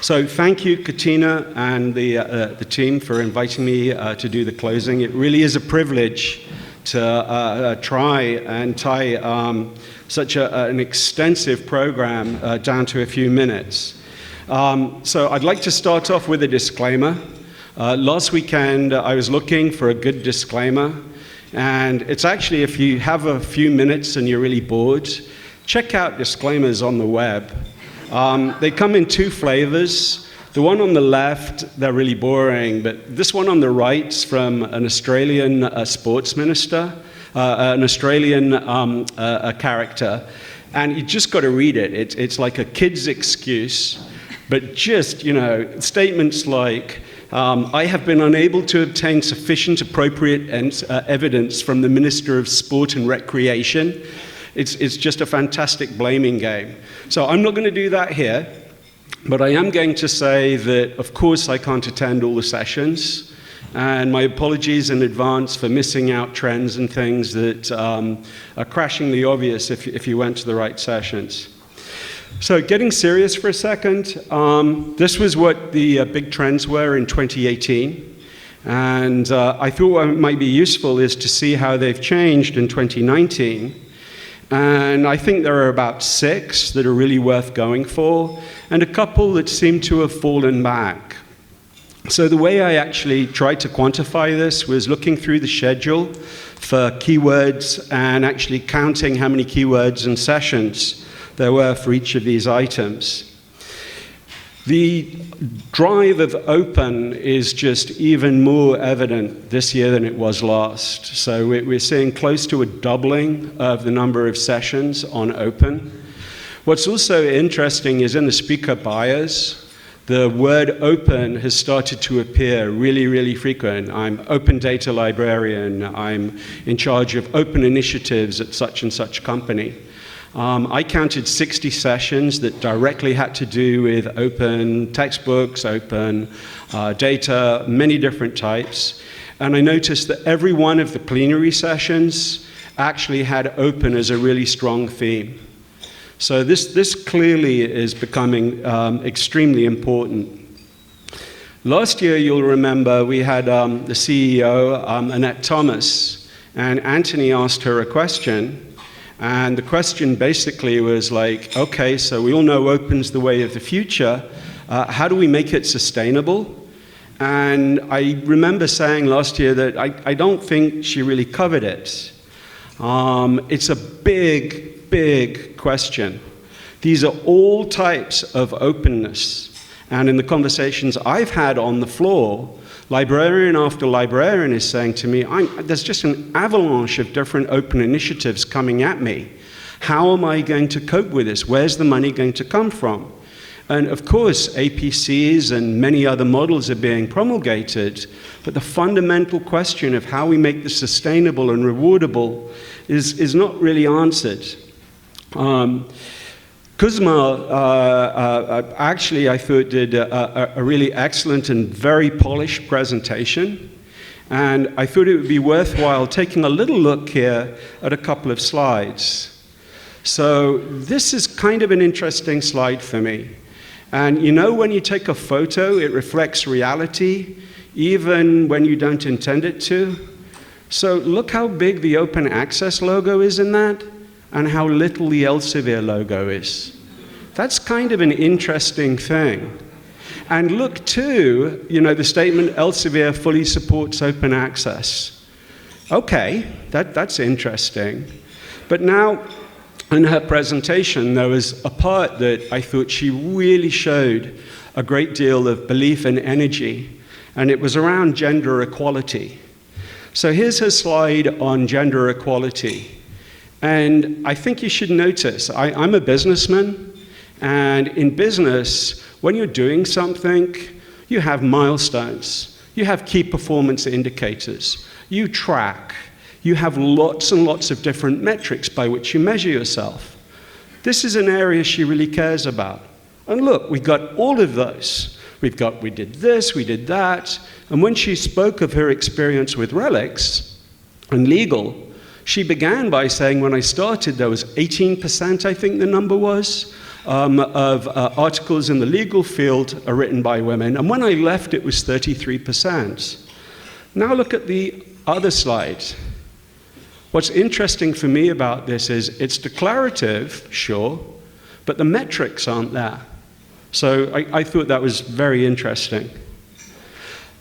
So thank you, Katina, and the team for inviting me to do the closing. It really is a privilege to try and tie such an extensive program down to a few minutes. So I'd like to start off with a disclaimer. Last weekend, I was looking for a good disclaimer, and it's actually, if you have a few minutes and you're really bored, check out disclaimers on the web. They come in two flavors. The one on the left, they're really boring, but this one on the right's from an Australian sports minister, an Australian character, and you just got to read it. It's like a kid's excuse, but just, statements like, I have been unable to obtain sufficient appropriate evidence from the Minister of Sport and Recreation. It's just a fantastic blaming game. So I'm not going to do that here, but I am going to say that, of course, I can't attend all the sessions, and my apologies in advance for missing out trends and things that are crashingly obvious if you went to the right sessions. So getting serious for a second, this was what the big trends were in 2018, and I thought what might be useful is to see how they've changed in 2019. And I think there are about 6 that are really worth going for, and a couple that seem to have fallen back. So the way I actually tried to quantify this was looking through the schedule for keywords and actually counting how many keywords and sessions there were for each of these items. The drive of open is just even more evident this year than it was last. So we're seeing close to a doubling of the number of sessions on open. What's also interesting is in the speaker bios, the word open has started to appear really, really frequent. I'm open data librarian. I'm in charge of open initiatives at such and such company. I counted 60 sessions that directly had to do with open textbooks, open data, many different types. And I noticed that every one of the plenary sessions actually had open as a really strong theme. So this clearly is becoming extremely important. Last year, you'll remember, we had the CEO, Annette Thomas, and Anthony asked her a question. And the question basically was like, okay, so we all know open's the way of the future. How do we make it sustainable? And I remember saying last year that I don't think she really covered it. It's a big, big question. These are all types of openness. And in the conversations I've had on the floor, librarian after librarian is saying to me, there's just an avalanche of different open initiatives coming at me. How am I going to cope with this? Where's the money going to come from? And of course, APCs and many other models are being promulgated, but the fundamental question of how we make this sustainable and rewardable is not really answered. Kuzma, actually, I thought did a really excellent and very polished presentation. And I thought it would be worthwhile taking a little look here at a couple of slides. So this is kind of an interesting slide for me. And when you take a photo, it reflects reality, even when you don't intend it to. So look how big the open access logo is in that, and how little the Elsevier logo is. That's kind of an interesting thing. And look too, the statement, Elsevier fully supports open access. Okay, that's interesting. But now, in her presentation, there was a part that I thought she really showed a great deal of belief and energy, and it was around gender equality. So here's her slide on gender equality. And I think you should notice, I'm a businessman, and in business, when you're doing something, you have milestones, you have key performance indicators, you track, you have lots and lots of different metrics by which you measure yourself. This is an area she really cares about. And look, we got all of those. We did this, we did that, and when she spoke of her experience with relics and legal, she began by saying, when I started, there was 18%, I think the number was, of articles in the legal field are written by women, and when I left it was 33%. Now look at the other slide. What's interesting for me about this is it's declarative, sure, but the metrics aren't there. So I thought that was very interesting.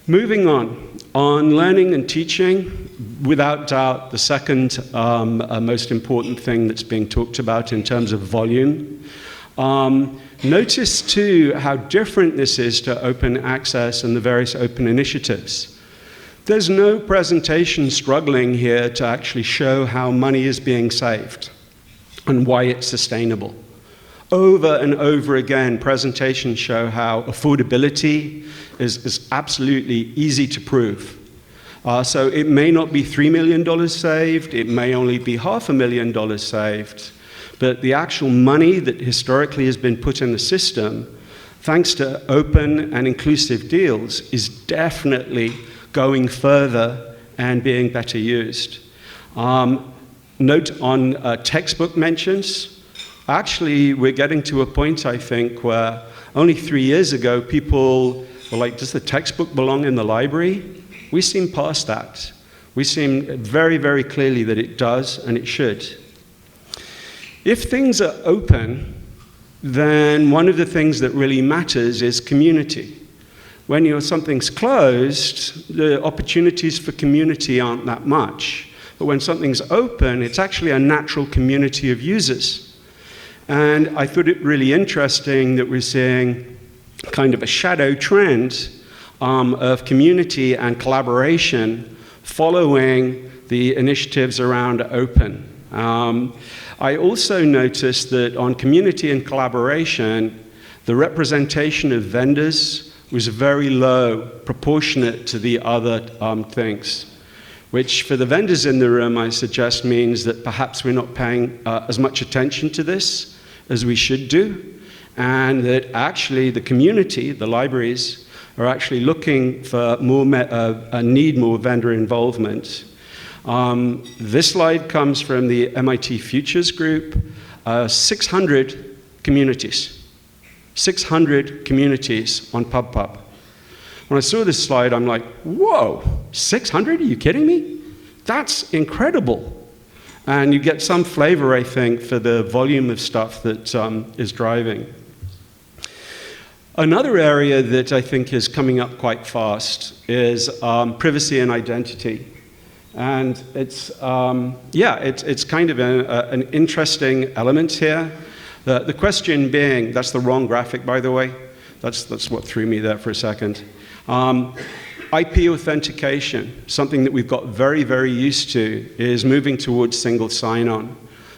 Moving on learning and teaching, without doubt, the second most important thing that's being talked about in terms of volume. Notice, too, how different this is to open access and the various open initiatives. There's no presentation struggling here to actually show how money is being saved and why it's sustainable. Over and over again, presentations show how affordability is absolutely easy to prove. So it may not be $3 million saved, it may only be $500,000 saved, but the actual money that historically has been put in the system, thanks to open and inclusive deals, is definitely going further and being better used. Note on textbook mentions. Actually, we're getting to a point, I think, where only 3 years ago, people were like, does the textbook belong in the library? We seem past that. We seem very, very clearly that it does and it should. If things are open, then one of the things that really matters is community. When something's closed, the opportunities for community aren't that much. But when something's open, it's actually a natural community of users. And I thought it really interesting that we're seeing kind of a shadow trend of community and collaboration following the initiatives around open. I also noticed that on community and collaboration, the representation of vendors was very low, proportionate to the other things, which for the vendors in the room, I suggest means that perhaps we're not paying as much attention to this as we should do, and that actually the community, the libraries, are actually looking for more, need more vendor involvement. This slide comes from the MIT Futures Group, 600 communities. 600 communities on PubPub. When I saw this slide, I'm like, whoa, 600? Are you kidding me? That's incredible. And you get some flavor, I think, for the volume of stuff that is driving. Another area that I think is coming up quite fast is privacy and identity. And it's kind of an interesting element here. The question being, that's the wrong graphic, by the way. That's what threw me there for a second. IP authentication, something that we've got very, very used to, is moving towards single sign-on.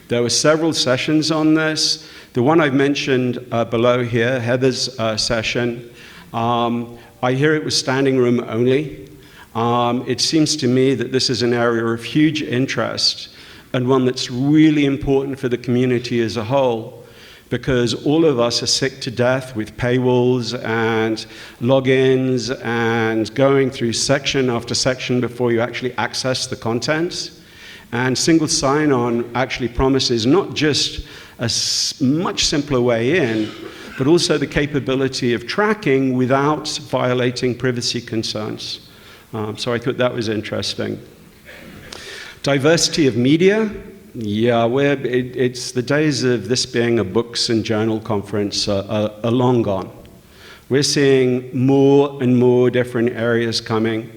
There were several sessions on this. The one I've mentioned below here, Heather's session, I hear it was standing room only. It seems to me that this is an area of huge interest and one that's really important for the community as a whole, because all of us are sick to death with paywalls and logins and going through section after section before you actually access the content. And single sign-on actually promises not just a much simpler way in, but also the capability of tracking without violating privacy concerns. So I thought that was interesting. Diversity of media. Yeah, it's the days of this being a books and journal conference are long gone. We're seeing more and more different areas coming.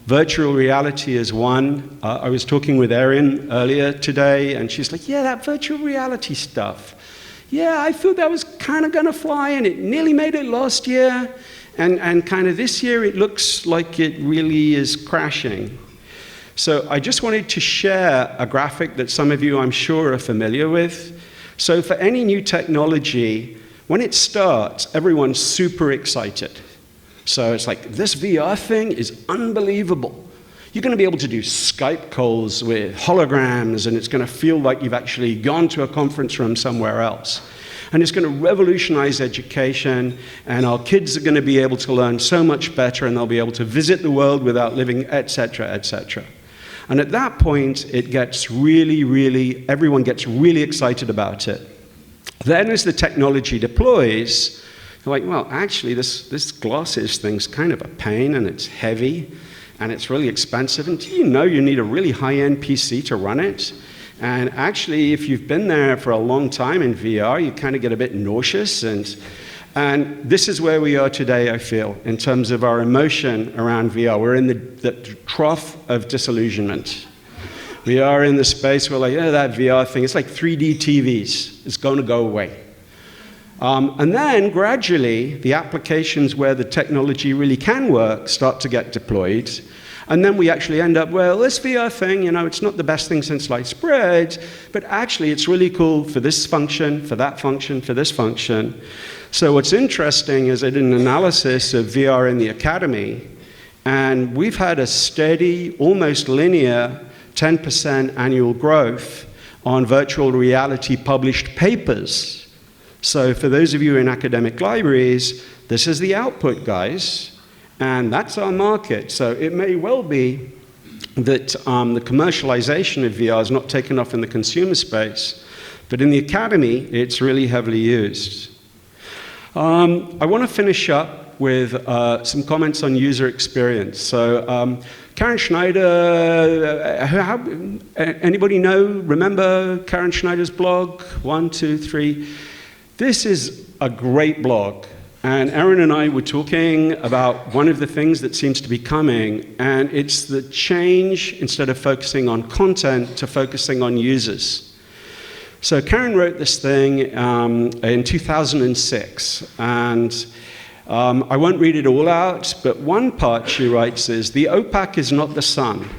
Virtual reality is one. I was talking with Erin earlier today, and she's like, yeah, that virtual reality stuff. Yeah, I thought that was kind of going to fly, and it nearly made it last year. And kind of this year, it looks like it really is crashing. So I just wanted to share a graphic that some of you, I'm sure, are familiar with. So for any new technology, when it starts, everyone's super excited. So it's like, this VR thing is unbelievable. You're going to be able to do Skype calls with holograms, and it's going to feel like you've actually gone to a conference room somewhere else. And it's going to revolutionize education, and our kids are going to be able to learn so much better, and they'll be able to visit the world without living, et cetera, et cetera. And at that point, it gets everyone gets really excited about it. Then as the technology deploys, you're like, well, actually, this glasses thing's kind of a pain, and it's heavy, and it's really expensive, and do you know you need a really high-end PC to run it? And actually, if you've been there for a long time in VR, you kind of get a bit nauseous, and this is where we are today, I feel, in terms of our emotion around VR. We're in the trough of disillusionment. We are in the space where, like, yeah, that VR thing, it's like 3D TVs. It's going to go away. And then, gradually, the applications where the technology really can work start to get deployed. And then we actually end up, well, this VR thing, you know, it's not the best thing since sliced bread, but actually it's really cool for this function, for that function, for this function. So what's interesting is I did an analysis of VR in the academy, and we've had a steady, almost linear 10% annual growth on virtual reality published papers. So for those of you in academic libraries, this is the output, guys, and that's our market. So it may well be that the commercialization of VR is not taken off in the consumer space, but in the academy, it's really heavily used. I want to finish up with some comments on user experience. So Karen Schneider, anybody remember Karen Schneider's blog? 1, 2, 3. This is a great blog. And Erin and I were talking about one of the things that seems to be coming, and it's the change, instead of focusing on content, to focusing on users. So Karen wrote this thing in 2006, and I won't read it all out, but one part she writes is, the OPAC is not the sun.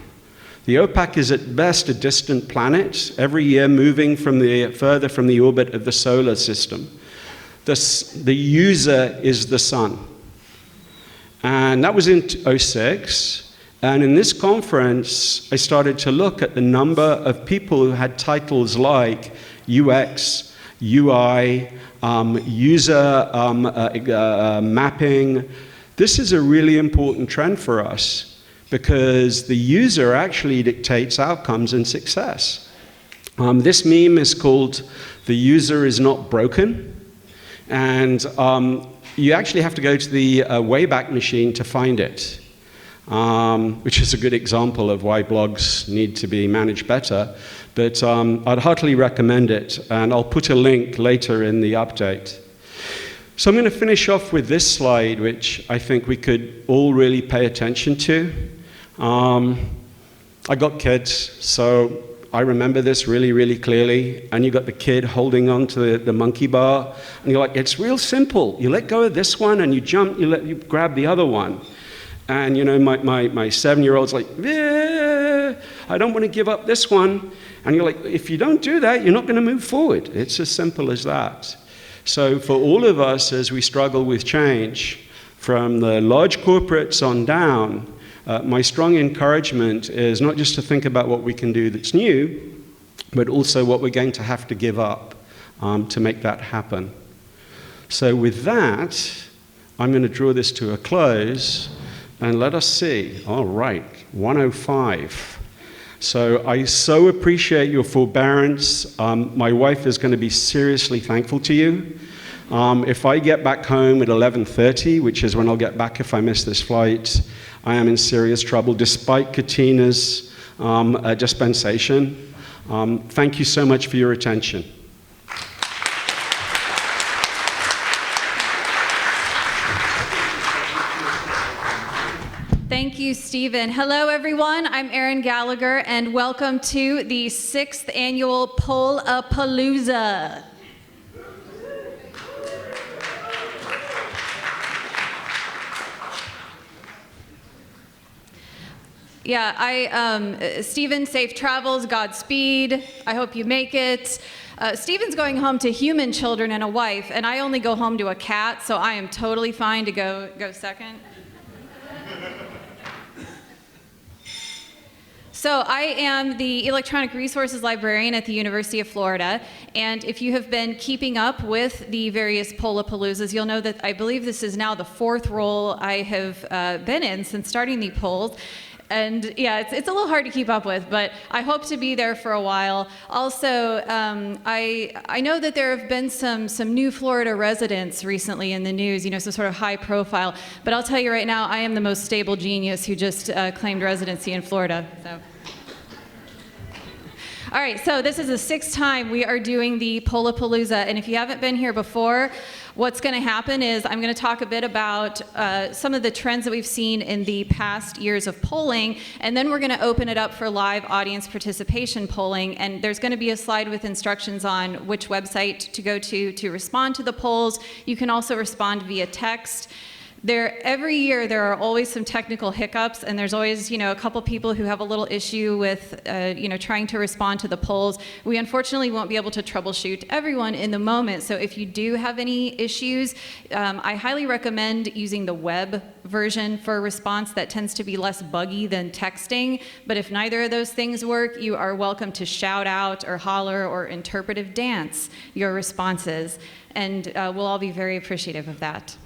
The OPAC is at best a distant planet, every year moving further from the orbit of the solar system. The user is the sun. And that was in 2006. And in this conference, I started to look at the number of people who had titles like UX, UI, user mapping. This is a really important trend for us because the user actually dictates outcomes and success. This meme is called "The User is Not Broken." And you actually have to go to the Wayback Machine to find it, which is a good example of why blogs need to be managed better. But I'd heartily recommend it, and I'll put a link later in the update. So I'm going to finish off with this slide, which I think we could all really pay attention to. I got kids, so I remember this really, really clearly. And you got the kid holding on to the monkey bar, and you're like, it's real simple. You let go of this one, and you jump, you grab the other one. And you know, my 7-year-old's like, I don't want to give up this one. And you're like, if you don't do that, you're not going to move forward. It's as simple as that. So for all of us, as we struggle with change, from the large corporates on down, my strong encouragement is not just to think about what we can do that's new, but also what we're going to have to give up to make that happen. So with that, I'm going to draw this to a close, and let us see. All right, 105. So I so appreciate your forbearance. My wife is going to be seriously thankful to you. If I get back home at 11:30, which is when I'll get back if I miss this flight, I am in serious trouble, despite Katina's dispensation. Thank you so much for your attention. Thank you, Stephen. Hello, everyone. I'm Erin Gallagher, and welcome to the 6th annual Poll-a-Palooza. Yeah, Stephen, safe travels, Godspeed. I hope you make it. Stephen's going home to human children and a wife, and I only go home to a cat, so I am totally fine to go second. So I am the Electronic Resources Librarian at the University of Florida, and if you have been keeping up with the various Poll-a-Paloozas, you'll know that I believe this is now the 4th role I have been in since starting the polls. And yeah, it's a little hard to keep up with, but I hope to be there for a while. Also, I know that there have been some new Florida residents recently in the news, you know, some sort of high profile. But I'll tell you right now, I am the most stable genius who just claimed residency in Florida. So. All right, so this is the 6th time we are doing the Polla-Palooza, and if you haven't been here before, what's going to happen is I'm going to talk a bit about some of the trends that we've seen in the past years of polling, and then we're going to open it up for live audience participation polling, and there's going to be a slide with instructions on which website to go to respond to the polls. You can also respond via text. Every year there are always some technical hiccups, and there's always, you know, a couple people who have a little issue with, you know, trying to respond to the polls. We unfortunately won't be able to troubleshoot everyone in the moment, so if you do have any issues, I highly recommend using the web version for a response that tends to be less buggy than texting. But if neither of those things work, you are welcome to shout out or holler or interpretive dance your responses, and we'll all be very appreciative of that.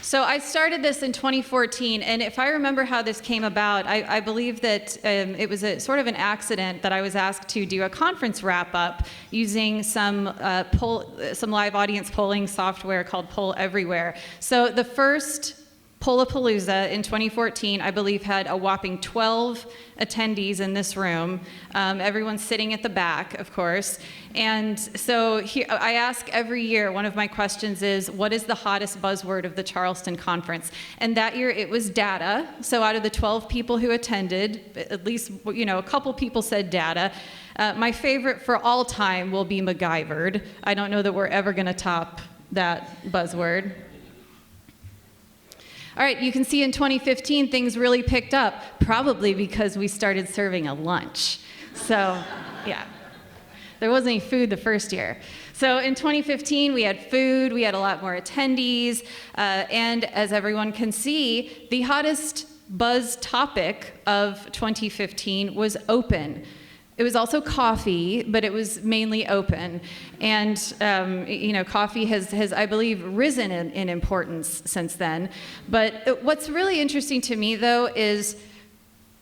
So I started this in 2014, and if I remember how this came about, I believe that it was sort of an accident that I was asked to do a conference wrap-up using some live audience polling software called Poll Everywhere. So the first Polla-Palooza in 2014, I believe, had a whopping 12 attendees in this room. Everyone's sitting at the back, of course. And so here, I ask every year, one of my questions is, what is the hottest buzzword of the Charleston conference? And that year it was data. So out of the 12 people who attended, at least, you know, a couple people said data. My favorite for all time will be MacGyvered. I don't know that we're ever going to top that buzzword. All right, you can see in 2015 things really picked up, probably because we started serving a lunch. So, yeah, there wasn't any food the first year. So in 2015, we had food, we had a lot more attendees, and as everyone can see, the hottest buzz topic of 2015 was open. It was also coffee, but it was mainly open. And, you know, coffee has, I believe, risen in importance since then. But what's really interesting to me, though, is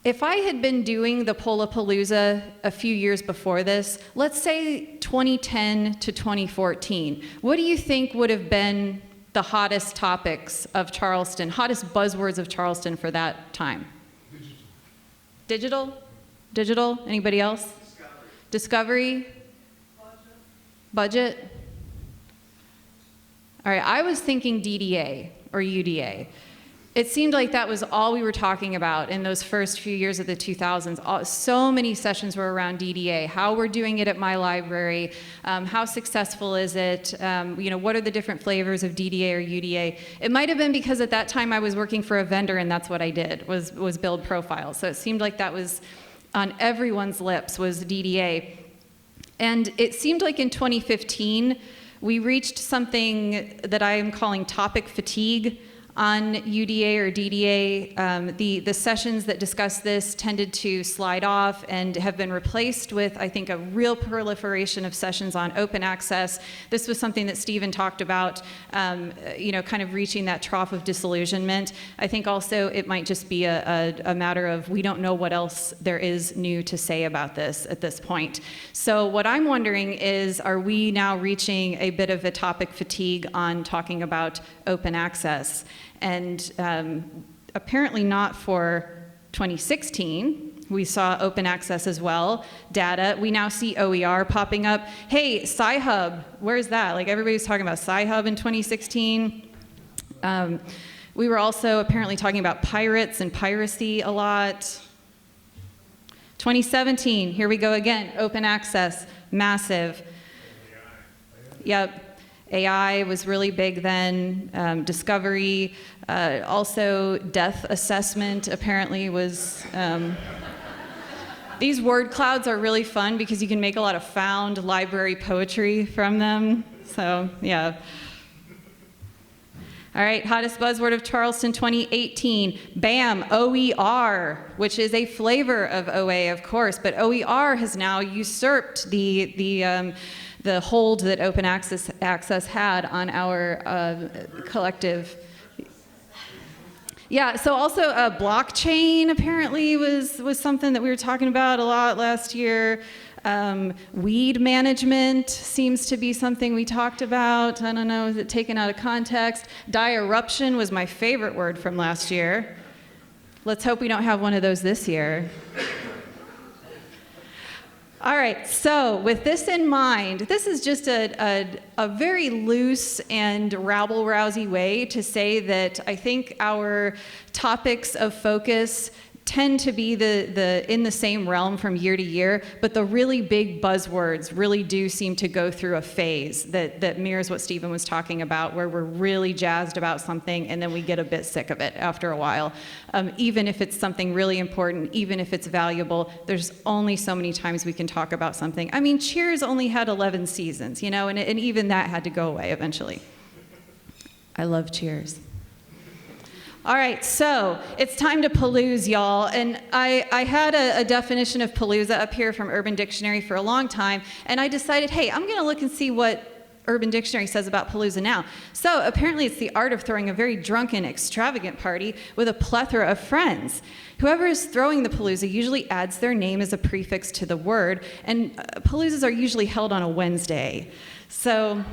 if I had been doing the Polla-Palooza a few years before this, let's say 2010 to 2014, what do you think would have been the hottest topics of Charleston, hottest buzzwords of Charleston for that time? Digital? Digital? Anybody else? Discovery? Budget? All right, I was thinking DDA or UDA. It seemed like that was all we were talking about in those first few years of the 2000s. So many sessions were around DDA, how we're doing it at my library, how successful is it, you know, what are the different flavors of DDA or UDA. It might have been because at that time I was working for a vendor and that's what I did, was build profiles. So it seemed like that was on everyone's lips, was DDA. And it seemed like in 2015, we reached something that I am calling topic fatigue on UDA or DDA. The sessions that discuss this tended to slide off and have been replaced with, I think, a real proliferation of sessions on open access. This was something that Stephen talked about, you know, kind of reaching that trough of disillusionment. I think also it might just be a matter of we don't know what else there is new to say about this at this point. So what I'm wondering is, are we now reaching a bit of a topic fatigue on talking about open access? And apparently not for 2016. We saw open access as well, data. We now see OER popping up. Hey, Sci-Hub, where's that? Like everybody was talking about Sci-Hub in 2016. We were also apparently talking about pirates and piracy a lot. 2017, here we go again, open access, massive. Yep. AI was really big then, discovery, also death assessment apparently was, these word clouds are really fun because you can make a lot of found library poetry from them, so yeah. All right, hottest buzzword of Charleston 2018, BAM, OER, which is a flavor of OA, of course, but OER has now usurped the hold that open access had on our collective. Yeah, so also blockchain apparently was something that we were talking about a lot last year. Weed management seems to be something we talked about. I don't know, is it taken out of context? Die-eruption was my favorite word from last year. Let's hope we don't have one of those this year. All right, so with this in mind, this is just a very loose and rabble-rousy way to say that I think our topics of focus tend to be in the same realm from year to year, but the really big buzzwords really do seem to go through a phase that mirrors what Stephen was talking about, where we're really jazzed about something and then we get a bit sick of it after a while. Even if it's something really important, even if it's valuable, there's only so many times we can talk about something. I mean, Cheers only had 11 seasons, and even that had to go away eventually. I love Cheers. All right, so it's time to palooza, y'all. And I had a definition of palooza up here from Urban Dictionary for a long time, and I decided, hey, I'm gonna look and see what Urban Dictionary says about palooza now. So apparently it's the art of throwing a very drunken, extravagant party with a plethora of friends. Whoever is throwing the palooza usually adds their name as a prefix to the word, and paloozas are usually held on a Wednesday. So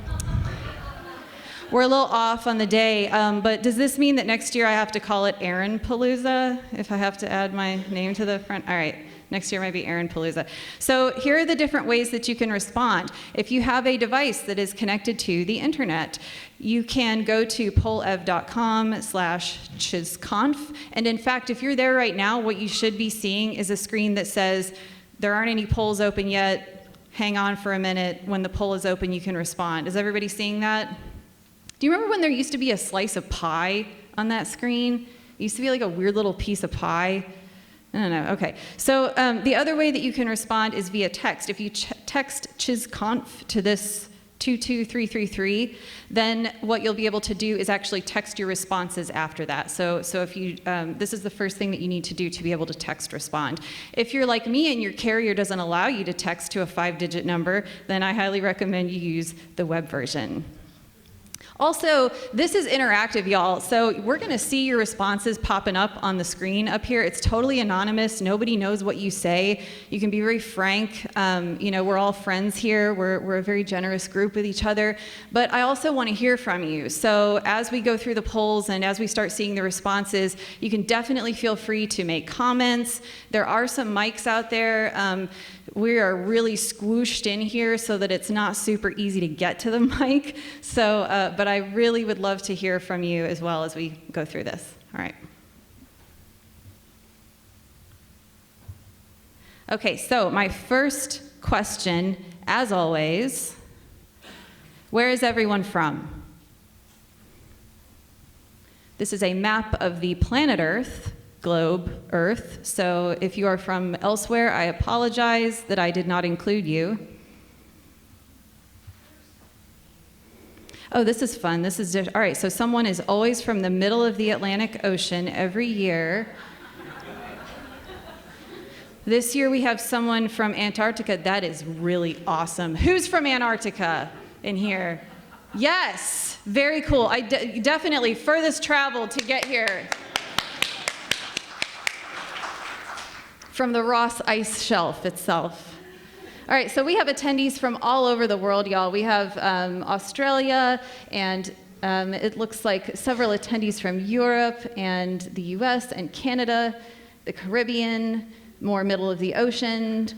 we're a little off on the day, but does this mean that next year I have to call it Erin Palooza if I have to add my name to the front? All right, next year might be Erin Palooza. So here are the different ways that you can respond. If you have a device that is connected to the internet, you can go to pollev.com/chizconf, and in fact, if you're there right now, what you should be seeing is a screen that says, there aren't any polls open yet, hang on for a minute, when the poll is open you can respond. Is everybody seeing that? Do you remember when there used to be a slice of pie on that screen? It used to be like a weird little piece of pie. I don't know, okay. So the other way that you can respond is via text. If you text chizconf to this 22333, then what you'll be able to do is actually text your responses after that. So if you, this is the first thing that you need to do to be able to text respond. If you're like me and your carrier doesn't allow you to text to a 5-digit number, then I highly recommend you use the web version. Also, this is interactive, y'all. So we're gonna see your responses popping up on the screen up here. It's totally anonymous. Nobody knows what you say. You can be very frank. We're all friends here. We're a very generous group with each other. But I also wanna hear from you. So as we go through the polls and as we start seeing the responses, you can definitely feel free to make comments. There are some mics out there. We are really squooshed in here so that it's not super easy to get to the mic. So, but I really would love to hear from you as well as we go through this. All right. Okay, so my first question, as always, where is everyone from? This is a map of the planet Earth. Globe, Earth. So if you are from elsewhere, I apologize that I did not include you. Oh, this is fun. This is all right. So someone is always from the middle of the Atlantic Ocean every year. This year we have someone from Antarctica. That is really awesome. Who's from Antarctica in here? Yes, very cool. I definitely furthest traveled to get here. From the Ross Ice Shelf itself. All right, so we have attendees from all over the world, y'all. We have Australia, and it looks like several attendees from Europe and the US and Canada, the Caribbean, more middle of the ocean.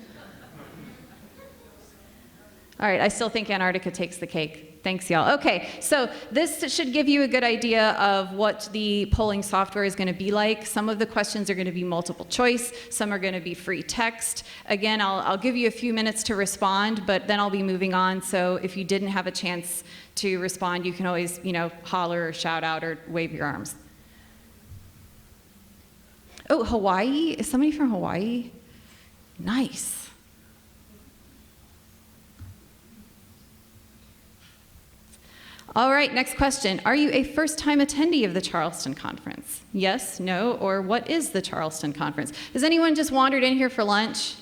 All right, I still think Antarctica takes the cake. Thanks, y'all. Okay, so this should give you a good idea of what the polling software is going to be like. Some of the questions are going to be multiple choice. Some are going to be free text. Again, I'll give you a few minutes to respond, but then I'll be moving on. So if you didn't have a chance to respond, you can always, holler or shout out or wave your arms. Oh, Hawaii? Is somebody from Hawaii? Nice. All right, next question. Are you a first-time attendee of the Charleston Conference? Yes, no, or what is the Charleston Conference? Has anyone just wandered in here for lunch?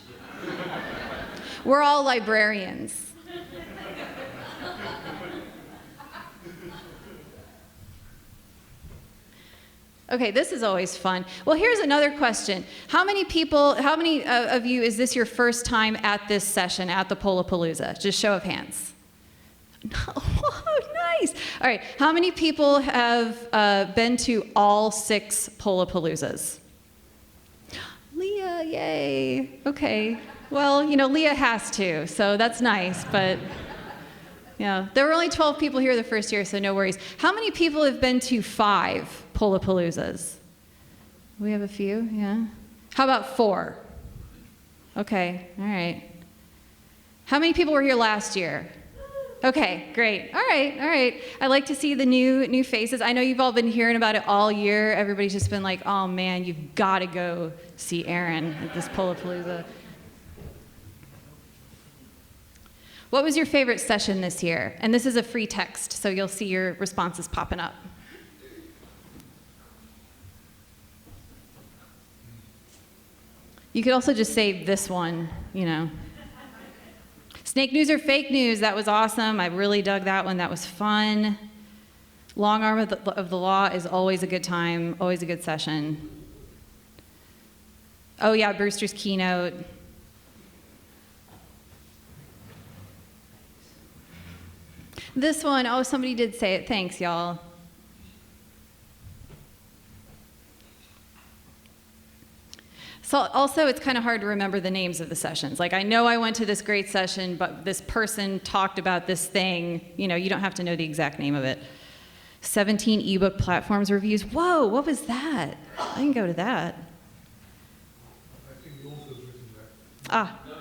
We're all librarians. Okay, this is always fun. Well, here's another question. How many of you, is this your first time at this session at the PollaPalooza? Just show of hands. Oh, nice. All right, how many people have been to all 6 PollaPaloozas? Leah, yay. Okay. Well, Leah has to, so that's nice, but yeah. There were only 12 people here the first year, so no worries. How many people have been to 5 PollaPaloozas? We have a few, yeah. How about 4? Okay, all right. How many people were here last year? Okay, great. All right. I like to see the new faces. I know you've all been hearing about it all year. Everybody's just been like, oh man, you've got to go see Erin at this PollaPalooza. What was your favorite session this year? And this is a free text, so you'll see your responses popping up. You could also just say this one, Snake news or fake news, that was awesome. I really dug that one. That was fun. Long arm of the law is always a good time, always a good session. Oh yeah, Brewster's keynote. This one, oh, somebody did say it. Thanks, y'all. So also, it's kind of hard to remember the names of the sessions. Like, I know I went to this great session, but this person talked about this thing. You don't have to know the exact name of it. 17 ebook platforms reviews. Whoa, what was that? I didn't go to that. I think he also has written that. No,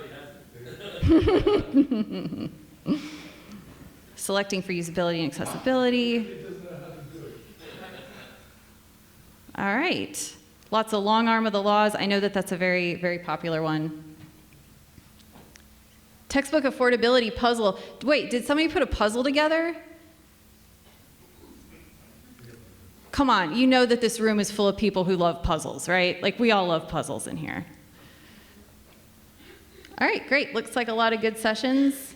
he hasn't. Selecting for usability and accessibility. He doesn't know how to do it. All right. Lots of long arm of the laws. I know that that's a very, very popular one. Textbook affordability puzzle. Wait, did somebody put a puzzle together? Come on, you know that this room is full of people who love puzzles, right? Like, we all love puzzles in here. All right, great. Looks like a lot of good sessions.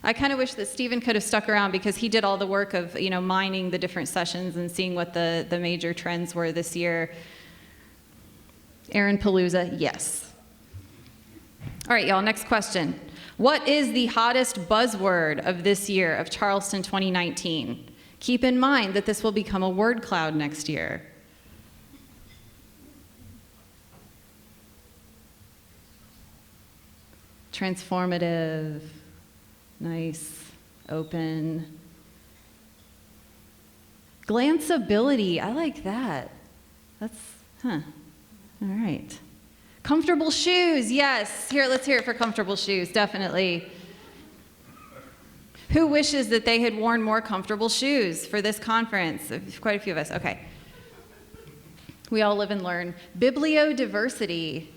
I kind of wish that Stephen could have stuck around because he did all the work of, mining the different sessions and seeing what the major trends were this year. Erin Palooza, yes. All right, y'all, next question. What is the hottest buzzword of this year, of Charleston 2019? Keep in mind that this will become a word cloud next year. Transformative. Nice, open. Glanceability, I like that. All right. Comfortable shoes, yes. Here, let's hear it for comfortable shoes, definitely. Who wishes that they had worn more comfortable shoes for this conference? Quite a few of us, okay. We all live and learn. Bibliodiversity.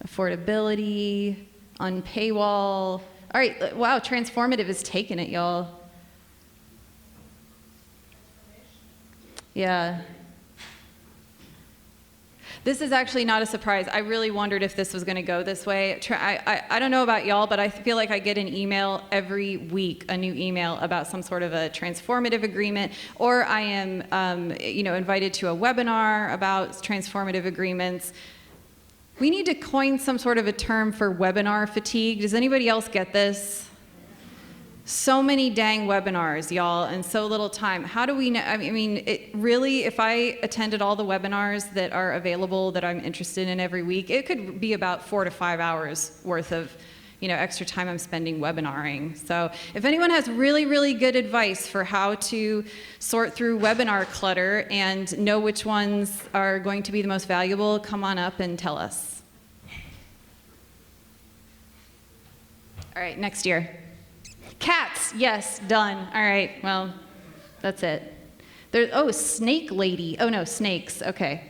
Affordability. Unpaywall. All right, wow, transformative is taking it, y'all. Yeah. This is actually not a surprise. I really wondered if this was going to go this way. I don't know about y'all, but I feel like I get an email every week, a new email about some sort of a transformative agreement, or I am invited to a webinar about transformative agreements. We need to coin some sort of a term for webinar fatigue. Does anybody else get this? So many dang webinars, y'all, and so little time. How do we know? I mean, really, if I attended all the webinars that are available that I'm interested in every week, it could be about 4 to 5 hours worth of extra time I'm spending webinaring. So if anyone has really, really good advice for how to sort through webinar clutter and know which ones are going to be the most valuable, come on up and tell us. All right, next year. Cats, yes, done. All right, well, that's it. Snake lady. Oh no, snakes, okay.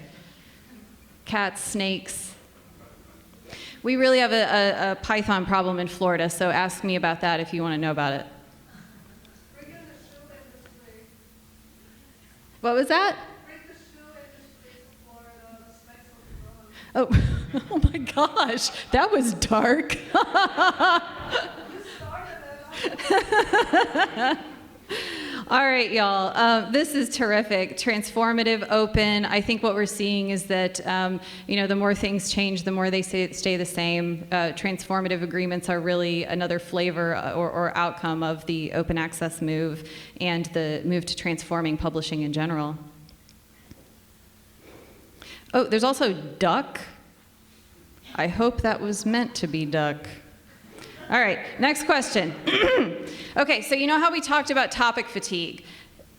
Cats, snakes. We really have a python problem in Florida, so ask me about that if you want to know about it. What was that? Oh, oh my gosh, that was dark. All right, y'all. This is terrific. Transformative, open. I think what we're seeing is that, the more things change, the more they stay the same. Transformative agreements are really another flavor or outcome of the open access move and the move to transforming publishing in general. Oh, there's also duck. I hope that was meant to be duck. All right, next question. Okay, so you know how we talked about topic fatigue?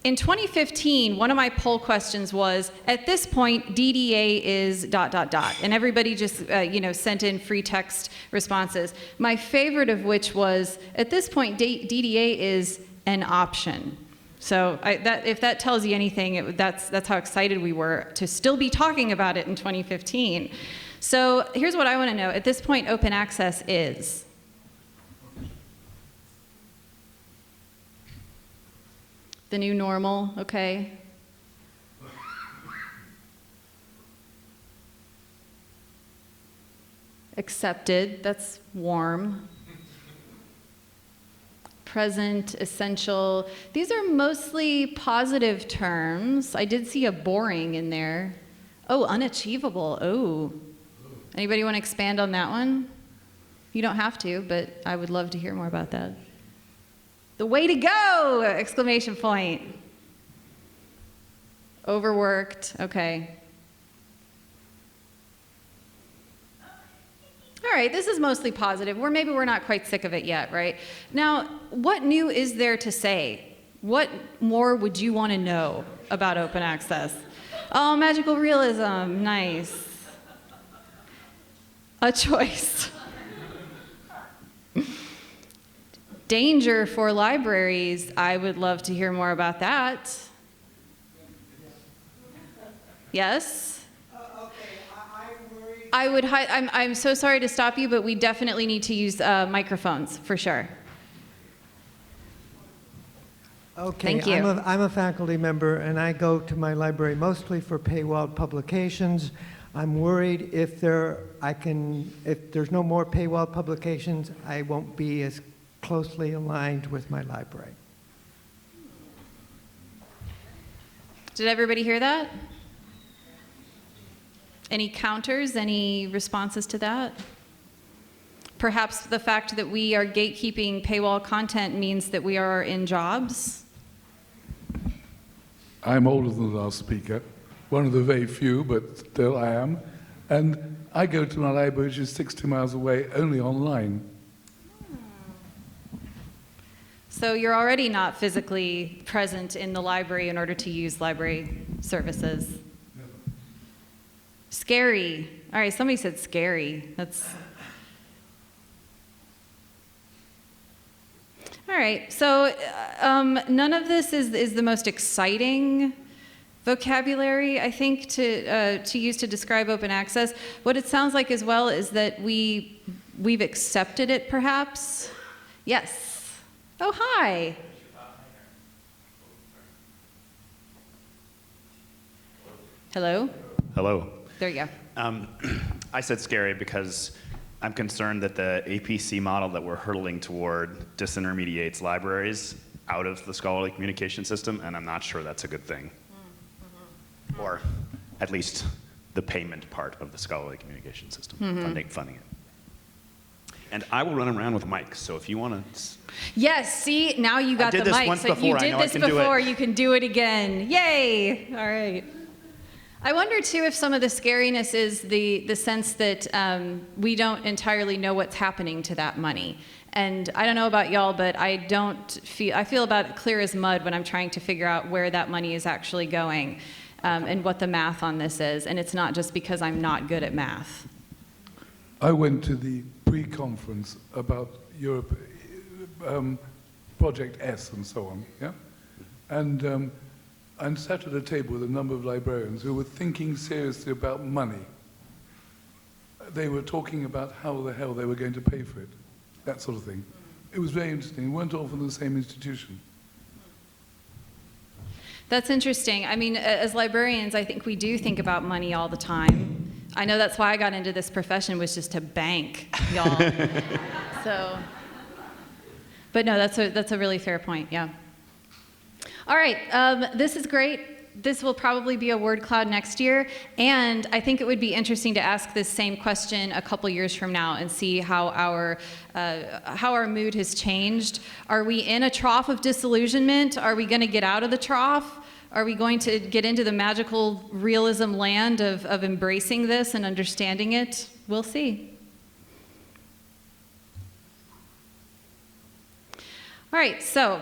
In 2015, one of my poll questions was, at this point, DDA is ... And everybody just, sent in free text responses. My favorite of which was, at this point, DDA is an option. So if that tells you anything, that's how excited we were to still be talking about it in 2015. So here's what I want to know. At this point, open access is? The new normal, okay? Accepted, that's warm. Present, essential. These are mostly positive terms. I did see a boring in there. Oh, unachievable, oh. Anybody want to expand on that one? You don't have to, but I would love to hear more about that. The way to go! Exclamation point. Overworked, okay. All right, this is mostly positive. Maybe we're not quite sick of it yet, right? Now, what new is there to say? What more would you want to know about open access? Oh, magical realism, nice. A choice. Danger for libraries, I would love to hear more about that. Yes? I'm worried. I'm so sorry to stop you, but we definitely need to use microphones, for sure. Okay, Thank you. I'm a faculty member, and I go to my library mostly for paywalled publications. I'm worried if there's no more paywalled publications, I won't be as closely aligned with my library. Did everybody hear that? Any counters, any responses to that? Perhaps the fact that we are gatekeeping paywall content means that we are in jobs? I'm older than the last speaker, one of the very few, but still I am. And I go to my library, which is 60 miles away, only online. So you're already not physically present in the library in order to use library services. Never. Scary. All right, somebody said scary. That's... All right, so none of this is the most exciting vocabulary, I think, to use to describe open access. What it sounds like as well is that we've accepted it, perhaps. Yes. Oh, hi. Hello? Hello. There you go. I said scary because I'm concerned that the APC model that we're hurtling toward disintermediates libraries out of the scholarly communication system, and I'm not sure that's a good thing. Mm-hmm. Or at least the payment part of the scholarly communication system, funding it. And I will run around with mics, so if you want to... Yes, see, now you got the mic. I did this once before. You I did know I this can do before, it. you can do it again. Yay! All right. I wonder, too, if some of the scariness is the sense that we don't entirely know what's happening to that money. And I don't know about y'all, but I feel about clear as mud when I'm trying to figure out where that money is actually going and what the math on this is. And it's not just because I'm not good at math. I went to the pre-conference about Europe, Project S and so on, yeah? And sat at a table with a number of librarians who were thinking seriously about money. They were talking about how the hell they were going to pay for it, that sort of thing. It was very interesting. We weren't all from the same institution. That's interesting. I mean, as librarians, I think we do think about money all the time. I know that's why I got into this profession, was just to bank, y'all. So, but no, that's a really fair point, yeah. All right, this is great. This will probably be a word cloud next year, and I think it would be interesting to ask this same question a couple years from now and see how our mood has changed. Are we in a trough of disillusionment? Are we going to get out of the trough? Are we going to get into the magical realism land of embracing this and understanding it? We'll see. All right, so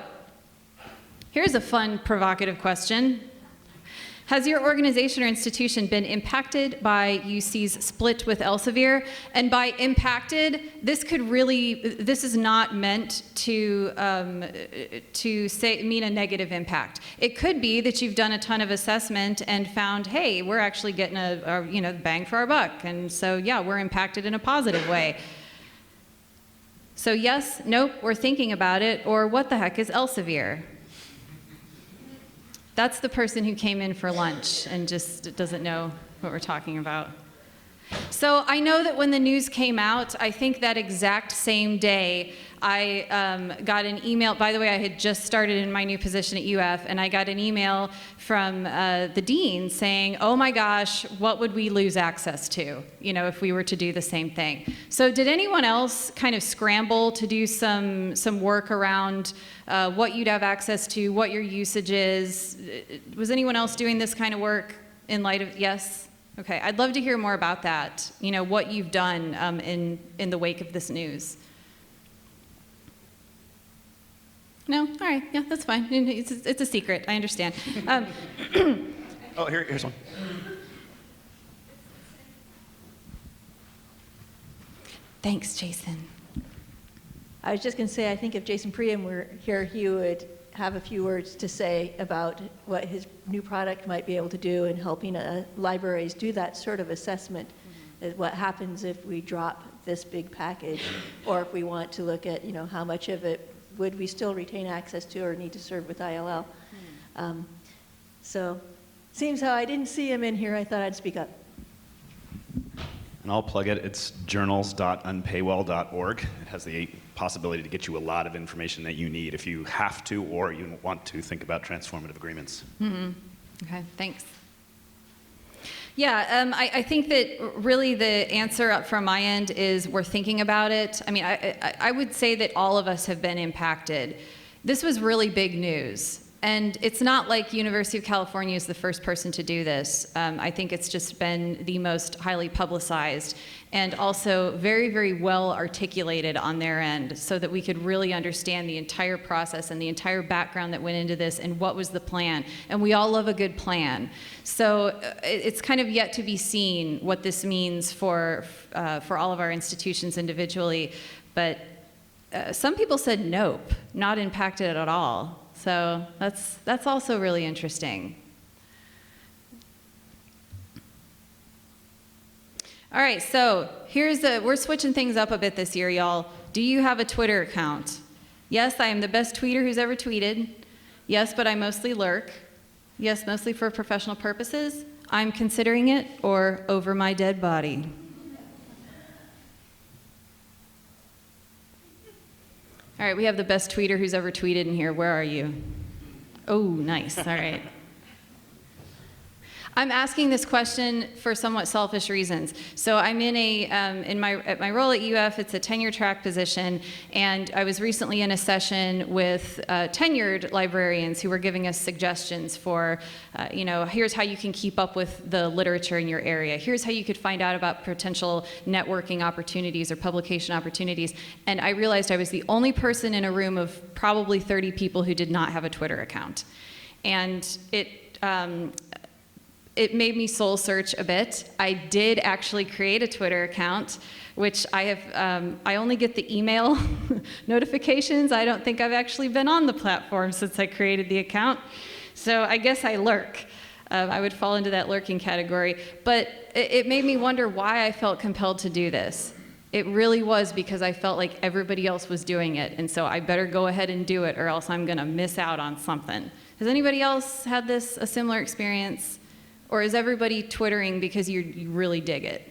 here's a fun, provocative question. Has your organization or institution been impacted by UC's split with Elsevier? And by impacted, this is not meant to mean a negative impact. It could be that you've done a ton of assessment and found, hey, we're actually getting a bang for our buck. And so, yeah, we're impacted in a positive way. So yes, nope, we're thinking about it, or what the heck is Elsevier? That's the person who came in for lunch and just doesn't know what we're talking about. So I know that when the news came out, I think that exact same day, I got an email. By the way, I had just started in my new position at UF, and I got an email from the dean saying, oh my gosh, what would we lose access to, if we were to do the same thing? So did anyone else kind of scramble to do some work around what you'd have access to, what your usage is? Was anyone else doing this kind of work in light of, yes? Okay, I'd love to hear more about that, what you've done in the wake of this news. No? All right, yeah, that's fine. It's a secret, I understand. Oh, here's one. Thanks, Jason. I was just going to say, I think if Jason Priam were here, he would have a few words to say about what his new product might be able to do in helping libraries do that sort of assessment. What happens if we drop this big package, or if we want to look at, how much of it would we still retain access to or need to serve with ILL. So, seems how I didn't see him in here, I thought I'd speak up. And I'll plug it. It's journals.unpaywell.org. It has the possibility to get you a lot of information that you need if you have to or you want to think about transformative agreements. Mm-hmm. Okay, thanks. Yeah, I think that really the answer up from my end is we're thinking about it. I mean, I would say that all of us have been impacted. This was really big news. And it's not like University of California is the first person to do this. I think it's just been the most highly publicized and also very, very well articulated on their end so that we could really understand the entire process and the entire background that went into this and what was the plan. And we all love a good plan. So it's kind of yet to be seen what this means for all of our institutions individually. But some people said nope, not impacted at all. So that's also really interesting. All right, so we're switching things up a bit this year, y'all. Do you have a Twitter account? Yes, I am the best tweeter who's ever tweeted. Yes, but I mostly lurk. Yes, mostly for professional purposes. I'm considering it, or over my dead body. All right, we have the best tweeter who's ever tweeted in here. Where are you? Oh, nice. All right. I'm asking this question for somewhat selfish reasons. So I'm at my role at UF, it's a tenure track position, and I was recently in a session with tenured librarians who were giving us suggestions for, here's how you can keep up with the literature in your area. Here's how you could find out about potential networking opportunities or publication opportunities. And I realized I was the only person in a room of probably 30 people who did not have a Twitter account. And it made me soul search a bit. I did actually create a Twitter account, which I only get the email notifications. I don't think I've actually been on the platform since I created the account. So I guess I lurk. I would fall into that lurking category. But it made me wonder why I felt compelled to do this. It really was because I felt like everybody else was doing it, and so I better go ahead and do it or else I'm gonna miss out on something. Has anybody else had a similar experience? Or is everybody Twittering because you really dig it?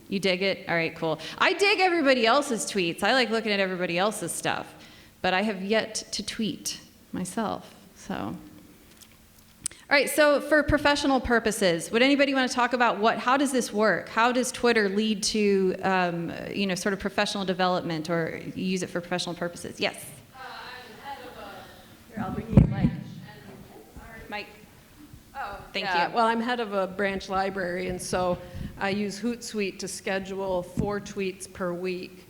You dig it? All right, cool. I dig everybody else's tweets. I like looking at everybody else's stuff. But I have yet to tweet. myself. So, all right. So for professional purposes, would anybody want to talk about how does this work? How does Twitter lead to, sort of professional development, or use it for professional purposes? Yes. Here, I'll bring you a mic. Mike. Oh, Thank yeah. you. Well, I'm head of a branch library, and so I use Hootsuite to schedule 4 tweets per week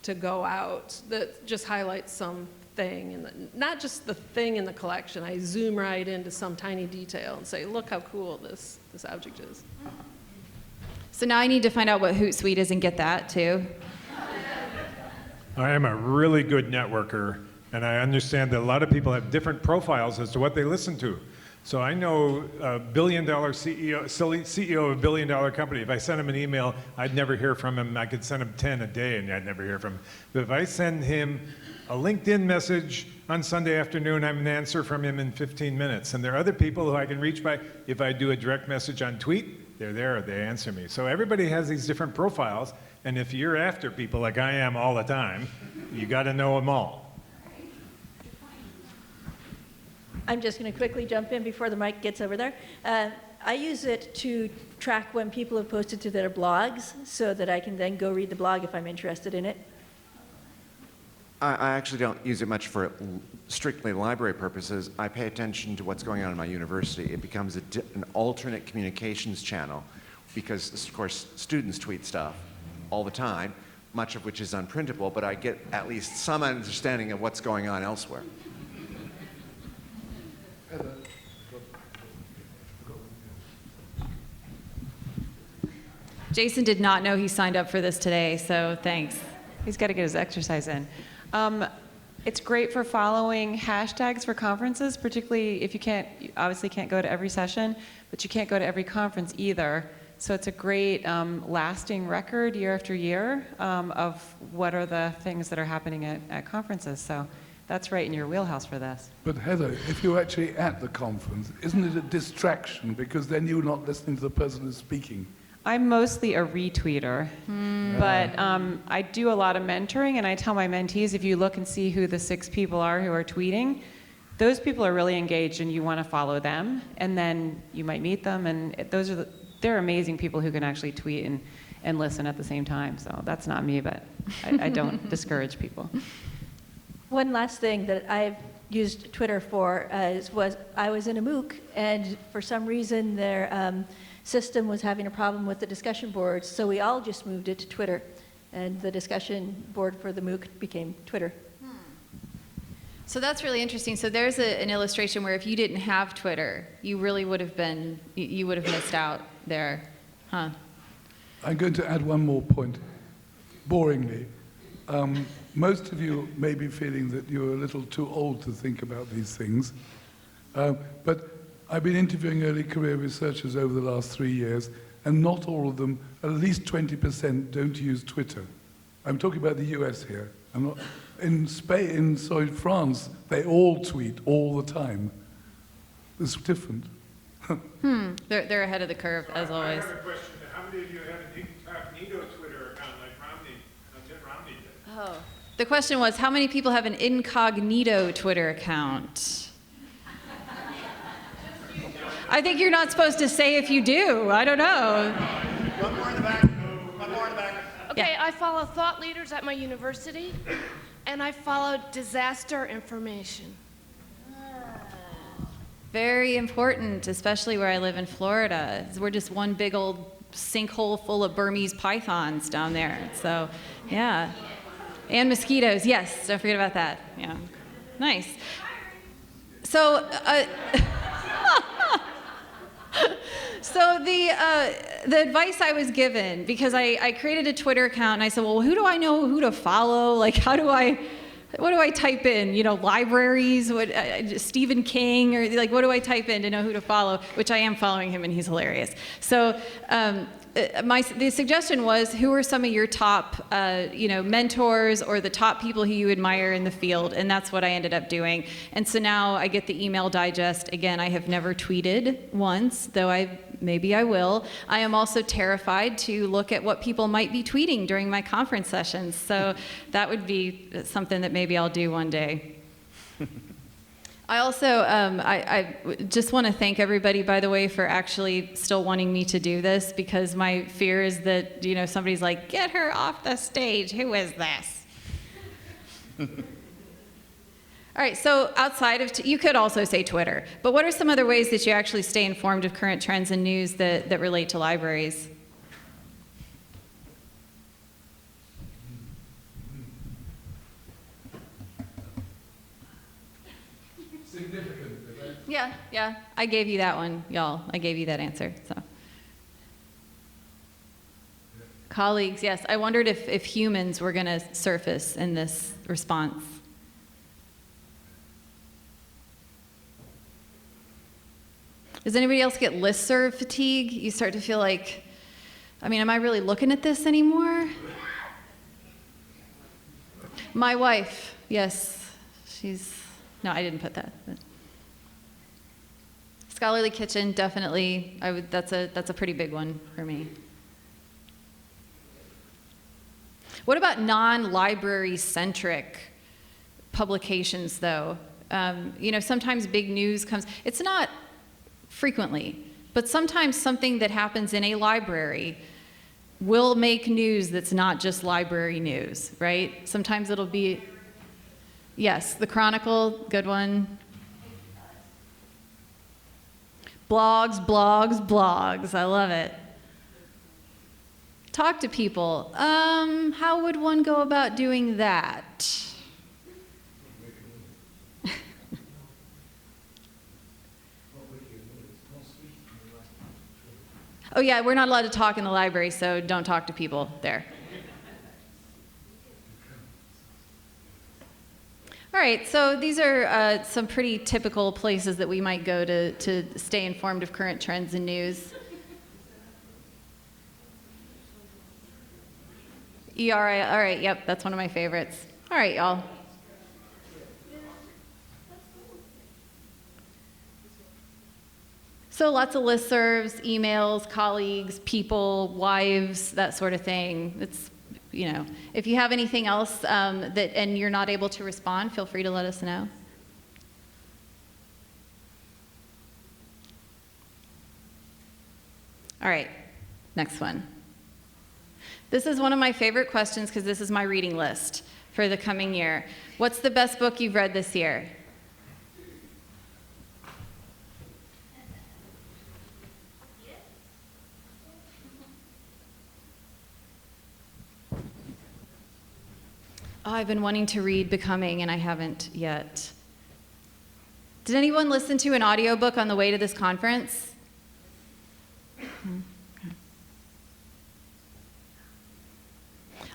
to go out that just highlights some thing, and not just the thing in the collection. I zoom right into some tiny detail and say, look how cool this object is. So now I need to find out what Hootsuite is and get that too. I am a really good networker, and I understand that a lot of people have different profiles as to what they listen to. So I know a billion-dollar CEO of a billion-dollar company. If I sent him an email, I'd never hear from him. I could send him 10 a day, and I'd never hear from him. But if I send him a LinkedIn message on Sunday afternoon, I'm an answer from him in 15 minutes. And there are other people who I can reach by. If I do a direct message on Tweet, they're there, they answer me. So everybody has these different profiles, and if you're after people like I am all the time, you got to know them all. I'm just going to quickly jump in before the mic gets over there. I use it to track when people have posted to their blogs so that I can then go read the blog if I'm interested in it. I actually don't use it much for strictly library purposes. I pay attention to what's going on in my university. It becomes an alternate communications channel because, of course, students tweet stuff all the time, much of which is unprintable, but I get at least some understanding of what's going on elsewhere. Jason did not know he signed up for this today, so thanks. He's got to get his exercise in. It's great for following hashtags for conferences, particularly if you obviously can't go to every session, but you can't go to every conference either. So it's a great lasting record year after year of what are the things that are happening at conferences. So that's right in your wheelhouse for this. But Heather, if you're actually at the conference, isn't it a distraction because then you're not listening to the person who's speaking? I'm mostly a retweeter, but I do a lot of mentoring, and I tell my mentees, if you look and see who the 6 people are who are tweeting, those people are really engaged and you want to follow them, and then you might meet them, and they're amazing people who can actually tweet and listen at the same time. So that's not me, but I don't discourage people. One last thing that I've used Twitter for was I was in a MOOC, and for some reason their system was having a problem with the discussion boards, so we all just moved it to Twitter, and the discussion board for the MOOC became Twitter. So that's really interesting. So there's an illustration where if you didn't have Twitter, you really would have you would have missed out there, huh? I'm going to add one more point, boringly. Most of you may be feeling that you're a little too old to think about these things, but I've been interviewing early career researchers over the last 3 years, and not all of them, at least 20%, don't use Twitter. I'm talking about the US here. I'm not, in France, they all tweet all the time. It's different. They're ahead of the curve, as always. I have a question. How many of you have an incognito Twitter account like Romney did? Oh. The question was, how many people have an incognito Twitter account? I think you're not supposed to say if you do. I don't know. One more in the back. One more in the back. Okay, I follow thought leaders at my university, and I follow disaster information. Very important, especially where I live in Florida. We're just one big old sinkhole full of Burmese pythons down there. So, yeah. And mosquitoes, yes, don't forget about that. Yeah, nice. So, so the advice I was given, because I created a Twitter account and I said, well, who do I know who to follow? Like, what do I type in? You know, libraries, Stephen King, or like, what do I type in to know who to follow? Which I am following him and he's hilarious. So the suggestion was, who are some of your top, mentors or the top people who you admire in the field? And that's what I ended up doing. And so now I get the email digest. Again, I have never tweeted once, though maybe I will. I am also terrified to look at what people might be tweeting during my conference sessions. So that would be something that maybe I'll do one day. I also, I just want to thank everybody, by the way, for actually still wanting me to do this, because my fear is that, you know, somebody's like, get her off the stage, who is this? All right, so outside of, you could also say Twitter, but what are some other ways that you actually stay informed of current trends and news that relate to libraries? Yeah, I gave you that one, y'all. I gave you that answer, so. Colleagues, yes. I wondered if humans were gonna surface in this response. Does anybody else get listserv fatigue? You start to feel like, I mean, am I really looking at this anymore? My wife, yes, no, I didn't put that. But. Scholarly Kitchen, definitely. That's a pretty big one for me. What about non-library centric publications, though? You know, sometimes big news comes. It's not frequently, but sometimes something that happens in a library will make news that's not just library news, right? Sometimes it'll be, yes, the Chronicle, good one. Blogs, I love it. Talk to people. How would one go about doing that? Oh yeah, we're not allowed to talk in the library, so don't talk to people there. All right, so these are some pretty typical places that we might go to stay informed of current trends and news. ERI, all right, yep, that's one of my favorites. All right, y'all. So lots of listservs, emails, colleagues, people, wives, that sort of thing. It's, you know, if you have anything else and you're not able to respond, feel free to let us know. All right, next one. This is one of my favorite questions because this is my reading list for the coming year. What's the best book you've read this year? Oh, I've been wanting to read Becoming, and I haven't yet. Did anyone listen to an audiobook on the way to this conference? Okay.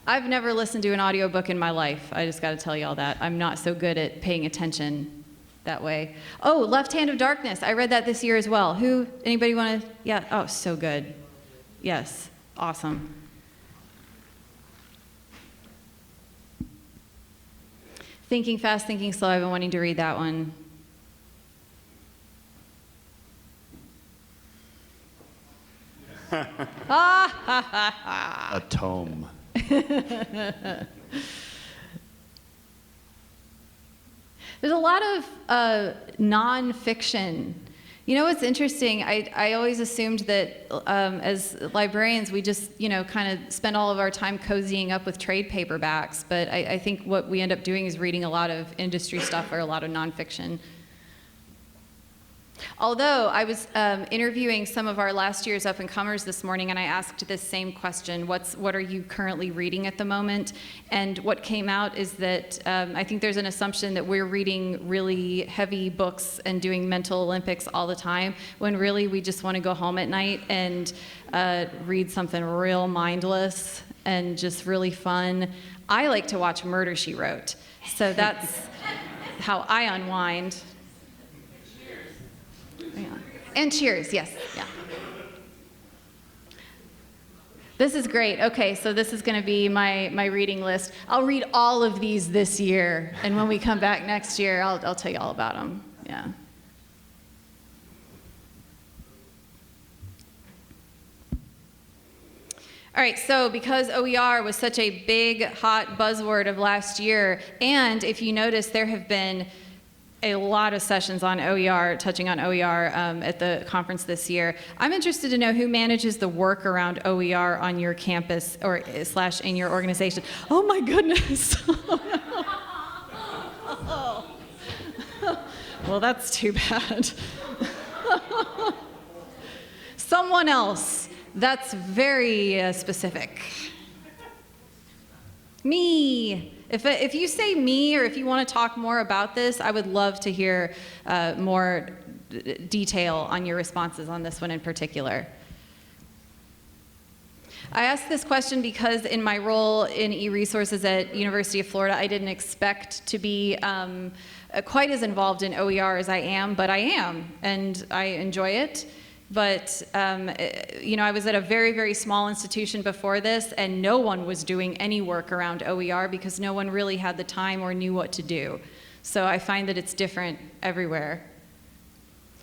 I've never listened to an audiobook in my life. I just got to tell you all that. I'm not so good at paying attention that way. Oh, Left Hand of Darkness. I read that this year as well. Anybody want to? Yeah, oh, so good. Yes, awesome. Thinking Fast, Thinking Slow, I've been wanting to read that one. A tome. There's a lot of nonfiction. You know what's interesting? I always assumed that as librarians, we just, you know, kind of spend all of our time cozying up with trade paperbacks, but I think what we end up doing is reading a lot of industry stuff or a lot of nonfiction. Although I was interviewing some of our last year's up-and-comers this morning, and I asked this same question, what are you currently reading at the moment? And what came out is that I think there's an assumption that we're reading really heavy books and doing mental Olympics all the time, when really we just want to go home at night and read something real mindless and just really fun. I like to watch Murder, She Wrote, so that's how I unwind. Yeah. And Cheers, yes, yeah. This is great. Okay, so this is going to be my reading list. I'll read all of these this year, and when we come back next year, I'll tell you all about them. Yeah. All right, so because OER was such a big, hot buzzword of last year, and if you notice, there have been a lot of sessions on OER, touching on OER at the conference this year. I'm interested to know who manages the work around OER on your campus or / in your organization. Oh my goodness. Well, that's too bad. Someone else. That's very specific. Me. If you say me, or if you want to talk more about this, I would love to hear more detail on your responses on this one in particular. I asked this question because in my role in e-resources at University of Florida, I didn't expect to be quite as involved in OER as I am, but I am, and I enjoy it. But, you know, I was at a very, very small institution before this, and no one was doing any work around OER because no one really had the time or knew what to do. So I find that it's different everywhere.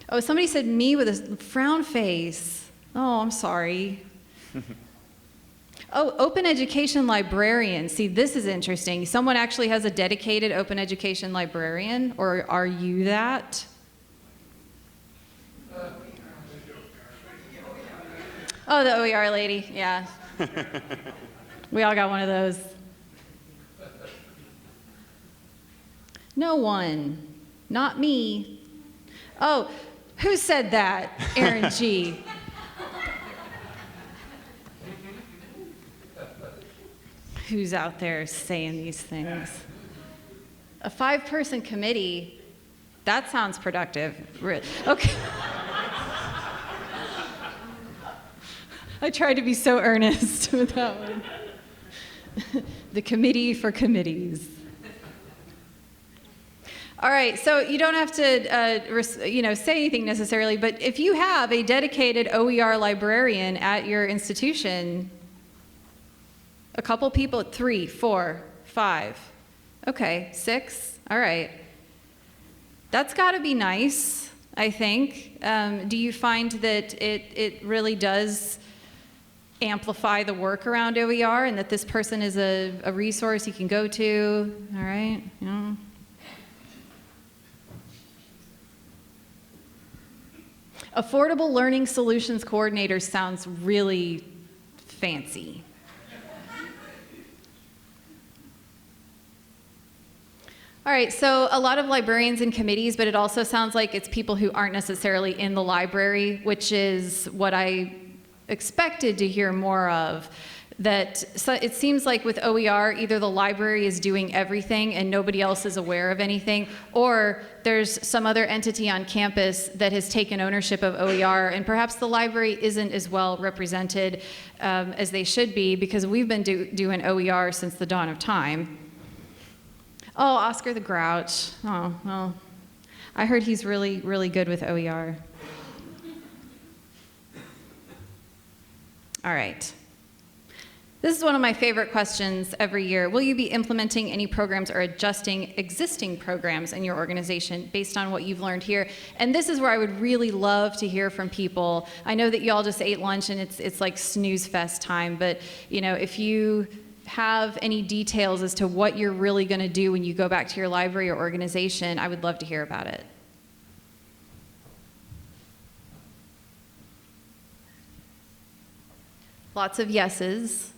Oh, somebody said me with a frown face. Oh, I'm sorry. Oh, open education librarian. See, this is interesting. Someone actually has a dedicated open education librarian, or are you that? Oh, the OER lady, yeah. We all got one of those. No one, not me. Oh, who said that? Erin G. Who's out there saying these things? A 5-person committee, that sounds productive. Okay. I tried to be so earnest with that one. The committee for committees. All right, so you don't have to you know, say anything necessarily, but if you have a dedicated OER librarian at your institution, a couple people, 3, 4, 5, okay, 6, all right. That's gotta be nice, I think. Do you find that it really does amplify the work around OER, and that this person is a resource you can go to, all right? Yeah. Affordable Learning Solutions Coordinator sounds really fancy. All right, so a lot of librarians and committees, but it also sounds like it's people who aren't necessarily in the library, which is what I expected to hear more of. So it seems like with OER, either the library is doing everything and nobody else is aware of anything, or there's some other entity on campus that has taken ownership of OER, and perhaps the library isn't as well represented as they should be, because we've been doing OER since the dawn of time. Oh, Oscar the Grouch. Oh, well, I heard he's really, really good with OER. All right. This is one of my favorite questions every year. Will you be implementing any programs or adjusting existing programs in your organization based on what you've learned here? And this is where I would really love to hear from people. I know that you all just ate lunch and it's like snooze fest time, but you know, if you have any details as to what you're really going to do when you go back to your library or organization, I would love to hear about it. Lots of yeses.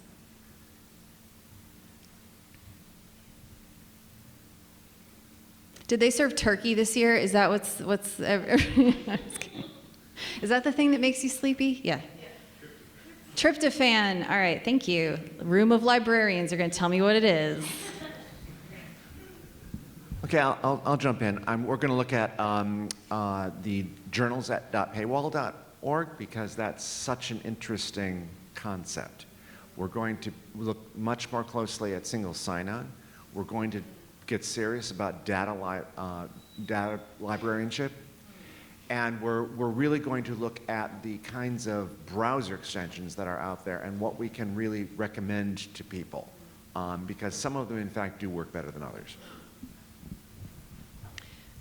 Did they serve turkey this year? Is that what's is that the thing that makes you sleepy? Yeah. Tryptophan. All right, thank you. Room of librarians are going to tell me what it is. Okay, I'll jump in. We're going to look at the journals at .paywall.org because that's such an interesting concept. We're going to look much more closely at single sign-on. We're going to get serious about data librarianship. And we're really going to look at the kinds of browser extensions that are out there and what we can really recommend to people, because some of them, in fact, do work better than others.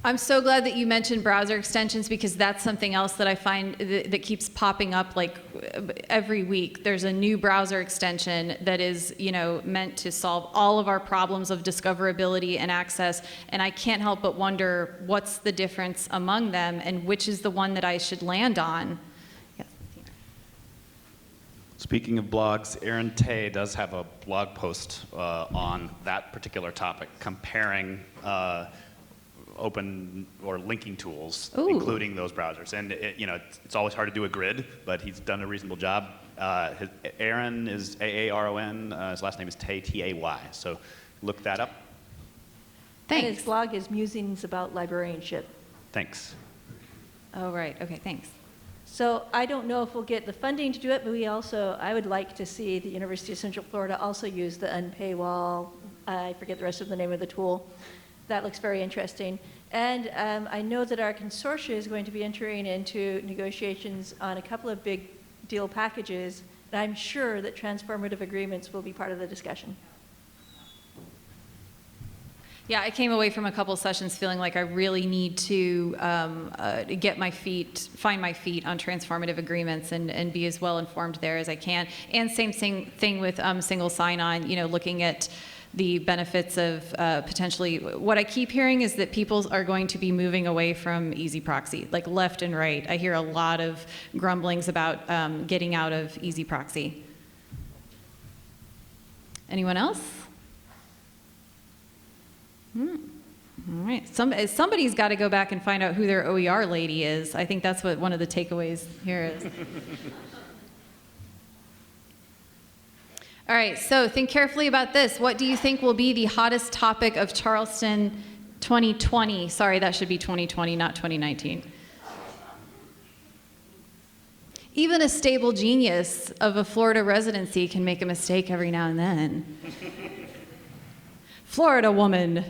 I'm so glad that you mentioned browser extensions, because that's something else that I find that keeps popping up like every week. There's a new browser extension that is, meant to solve all of our problems of discoverability and access, and I can't help but wonder what's the difference among them and which is the one that I should land on. Yes. Speaking of blogs, Erin Tay does have a blog post on that particular topic, comparing open or linking tools, Ooh. including those browsers. And it's always hard to do a grid, but he's done a reasonable job. Aaron is A-A-R-O-N. His last name is Tay, T-A-Y. So look that up. Thanks. And his blog is Musings About Librarianship. Thanks. Oh, right. Okay, thanks. So I don't know if we'll get the funding to do it, but I would like to see the University of Central Florida also use the unpaywall, I forget the rest of the name of the tool. That looks very interesting. And I know that our consortia is going to be entering into negotiations on a couple of big deal packages, and I'm sure that transformative agreements will be part of the discussion. Yeah, I came away from a couple sessions feeling like I really need to find my feet on transformative agreements and be as well informed there as I can. And same thing with single sign-on, looking at the benefits of potentially, what I keep hearing is that people are going to be moving away from easy proxy, like left and right. I hear a lot of grumblings about getting out of easy proxy. Anyone else? All right, somebody's got to go back and find out who their OER lady is. I think that's what one of the takeaways here is. All right, so think carefully about this. What do you think will be the hottest topic of Charleston 2020? Sorry, that should be 2020, not 2019. Even a stable genius of a Florida residency can make a mistake every now and then. Florida woman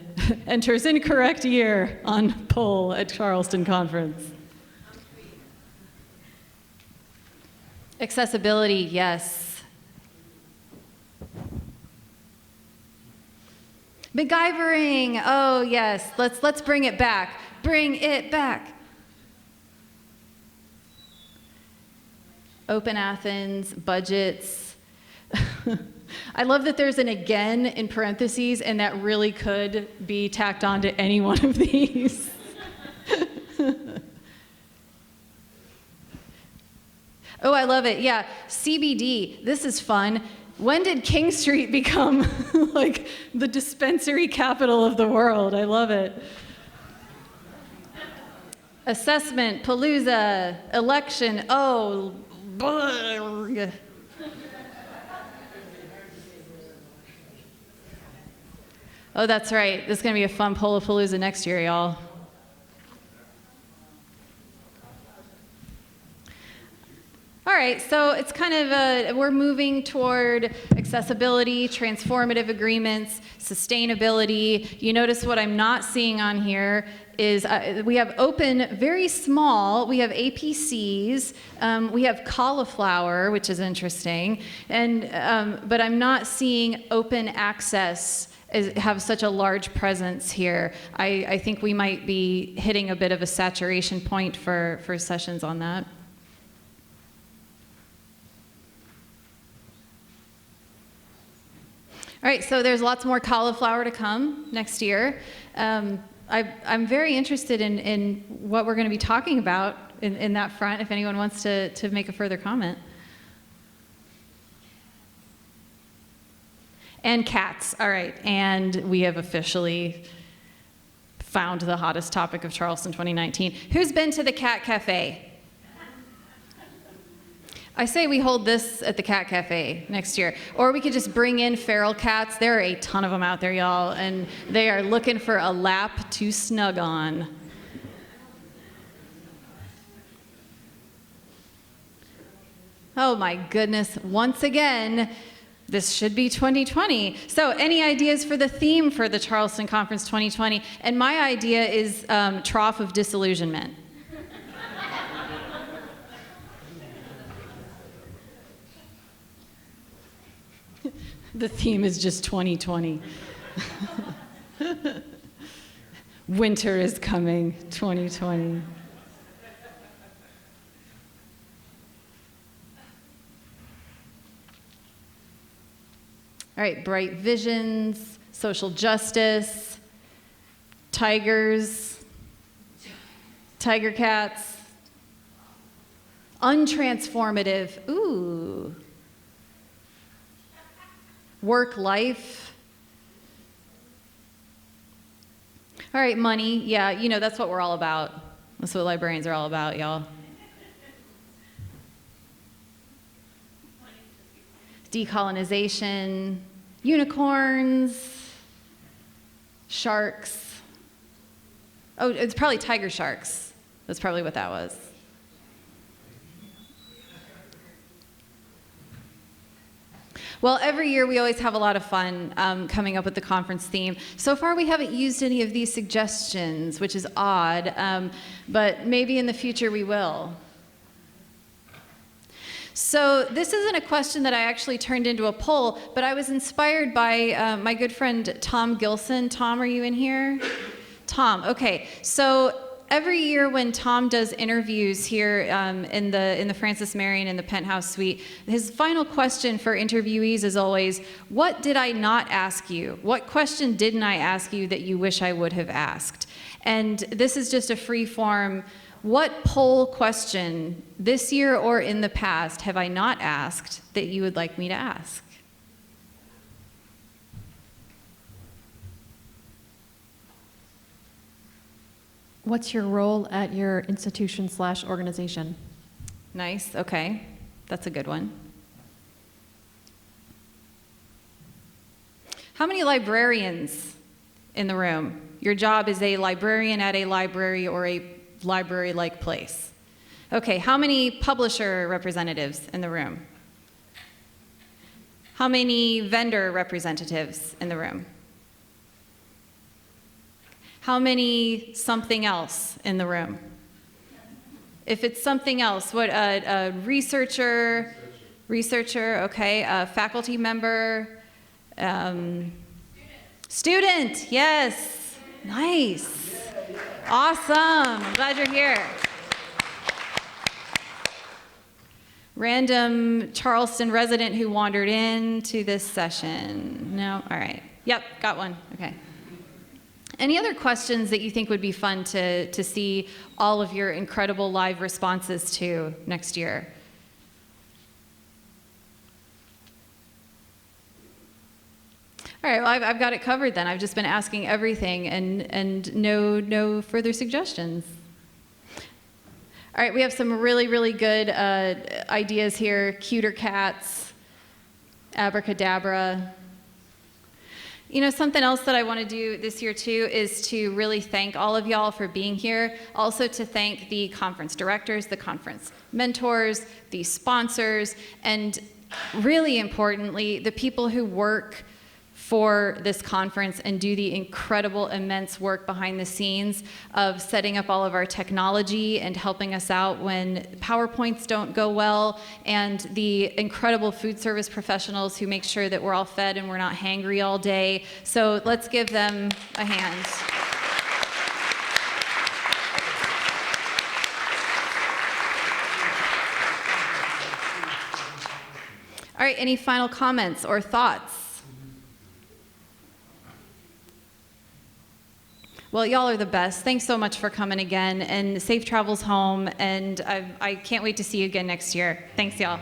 enters incorrect year on poll at Charleston conference. Accessibility, yes. MacGyvering, oh yes, let's bring it back. Bring it back. Open Athens, budgets. I love that there's an again in parentheses, and that really could be tacked onto any one of these. Oh, I love it. Yeah, CBD. This is fun. When did King Street become like the dispensary capital of the world? I love it. Assessment, Palooza, election. Oh, bleh. Oh, that's right. This is going to be a fun PollaPalooza next year, y'all. All right, so it's kind of we're moving toward accessibility, transformative agreements, sustainability. You notice what I'm not seeing on here is we have open, very small, we have APCs, we have cauliflower, which is interesting, and but I'm not seeing open access have such a large presence here. I think we might be hitting a bit of a saturation point for sessions on that. All right, so there's lots more cauliflower to come next year. I'm very interested in what we're going to be talking about in that front, if anyone wants to make a further comment. And cats, all right, and we have officially found the hottest topic of Charleston 2019. Who's been to the Cat Cafe? I say we hold this at the Cat Cafe next year. Or we could just bring in feral cats. There are a ton of them out there, y'all, and they are looking for a lap to snug on. Oh my goodness, once again, this should be 2020. So any ideas for the theme for the Charleston Conference 2020? And my idea is Trough of Disillusionment. The theme is just 2020. Winter is coming, 2020. All right, bright visions, social justice, tigers, tiger cats, untransformative, ooh, work life. All right, money, yeah, you know, that's what we're all about. That's what librarians are all about, y'all. Decolonization, unicorns, sharks. Oh, it's probably tiger sharks. That's probably what that was. Well, every year we always have a lot of fun coming up with the conference theme. So far we haven't used any of these suggestions, which is odd, but maybe in the future we will. So this isn't a question that I actually turned into a poll, but I was inspired by my good friend Tom Gilson. Tom, are you in here? Tom, okay. So every year when Tom does interviews here in the Francis Marion in the Penthouse Suite, his final question for interviewees is always, what did I not ask you? What question didn't I ask you that you wish I would have asked? And this is just a free form. What poll question this year or in the past have I not asked that you would like me to ask? What's your role at your institution/organization? Nice, okay. That's a good one. How many librarians in the room? Your job is a librarian at a library or a library-like place. Okay, how many publisher representatives in the room? How many vendor representatives in the room? How many something else in the room? If it's something else, what, a researcher, okay, a faculty member, student, yes, nice. Awesome, I'm glad you're here. Random Charleston resident who wandered into this session. No, all right. Yep, got one, okay. Any other questions that you think would be fun to see all of your incredible live responses to next year? All right, well, I've got it covered then. I've just been asking everything and no further suggestions. All right, we have some really, really good ideas here. Cuter cats, abracadabra. You know, something else that I want to do this year too is to really thank all of y'all for being here. Also to thank the conference directors, the conference mentors, the sponsors, and really importantly, the people who work for this conference and do the incredible, immense work behind the scenes of setting up all of our technology and helping us out when PowerPoints don't go well, and the incredible food service professionals who make sure that we're all fed and we're not hangry all day. So let's give them a hand. All right, any final comments or thoughts? Well, y'all are the best. Thanks so much for coming again, and safe travels home, and I can't wait to see you again next year. Thanks, y'all.